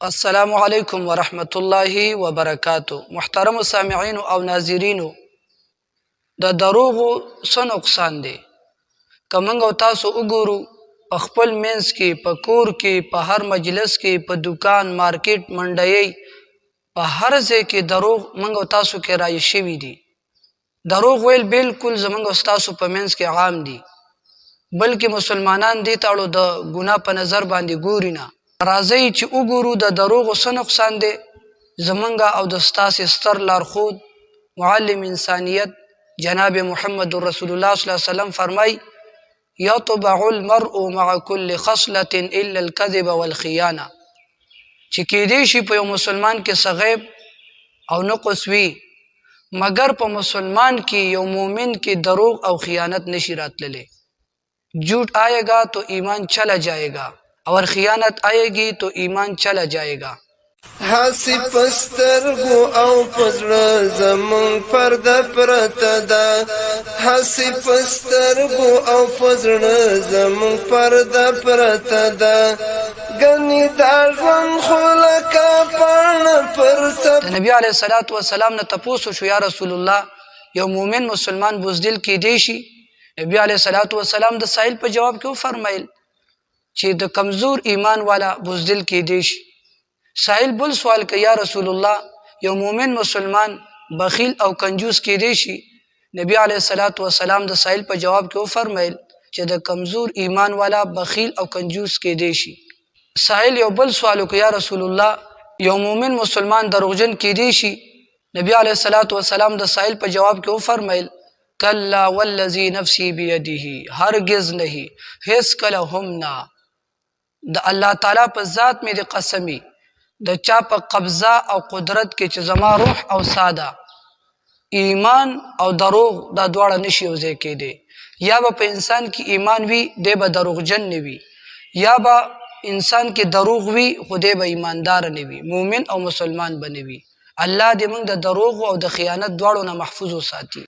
السلام علیکم ورحمت الله وبرکاتہ. محترم سامعین او ناظرین، د دروغو څه نقصان دی؟ که موږ تاسو وګورو په خپل منځ کې، په کور کې، په هر مجلس کې، په دکان، مارکیټ، منډۍ، په هر ځای کې دروغ موږ تاسو کې رایج شوي دي. دروغ ویل بالکل زموږ تاسو په منځ کې عام دي، بلکې مسلمانان دې ته اړو د ګناه په نظر باندې ګوري نه. راځئ چې وګورو د دروغو څه نقصان دی. زمونږ او د ستاسې ستر لارښود معلم انسانیت جناب محمد رسول الله صلی الله علیه وسلم فرمای: یطبع المرء مع كل خصلة الا الكذب والخیانه. چې کېدی شي په یو مسلمان کې څه غیب او نقص وي، مگر په مسلمان کې یو مومن کې دروغ او خیانت نشي راتللی. جھوٹ آئے گا تو ایمان چلا جائے گا، اور خیانت آئے گی تو ایمان چلا جائے گا. حاسی پسترگو او پزړه زمون پرده پرته ده، حاسی پسترگو او پزړه زمون پرده پرته ده، ګنې دا ژوند خو لکه پاڼه پر د نبی علیه الصلاة والسلام نه تپوس وشو: یا رسول الله، یو مومن مسلمان بزدل کېدی شي؟ نبی علیه الصلاة والسلام د سائل په جواب کې وفرمایل چې د کمزور ایمان والا بزدل کېدی شي. سائل بل سوال کوي: یا رسول الله، یو مومن مسلمان بخیل او کنجوس کېدی شي؟ نبی علیه الصلاة والسلام د سائل په جواب کې وفرمایل چې د کمزور ایمان والا بخیل او کنجوس کېدی شي. سائل یو بل سوال کوي: یا رسول الله، یو مومن مسلمان دروغجن کېدی شي؟ نبی علیه الصلاة والسلام د سائل په جواب کې وفرمایل: کلا والذی نفسی بیده، هرگز نہیں، هیڅ کله هم نه. د الله تعالی په ذات مې د قسمی، د چا په قبضه او قدرت کې چې زما روح او ساده، ایمان او دروغ دا دواړه نشي یو ځای کېدی. یا به په انسان کې ایمان وي، دی به دروغجن نه وي، یا به انسان کې دروغ وي خو دی به ایماندار نه وي، مومن او مسلمان به نه وي. الله دې موږ د دروغ او د خیانت دواړو نه محفوظ وساتي.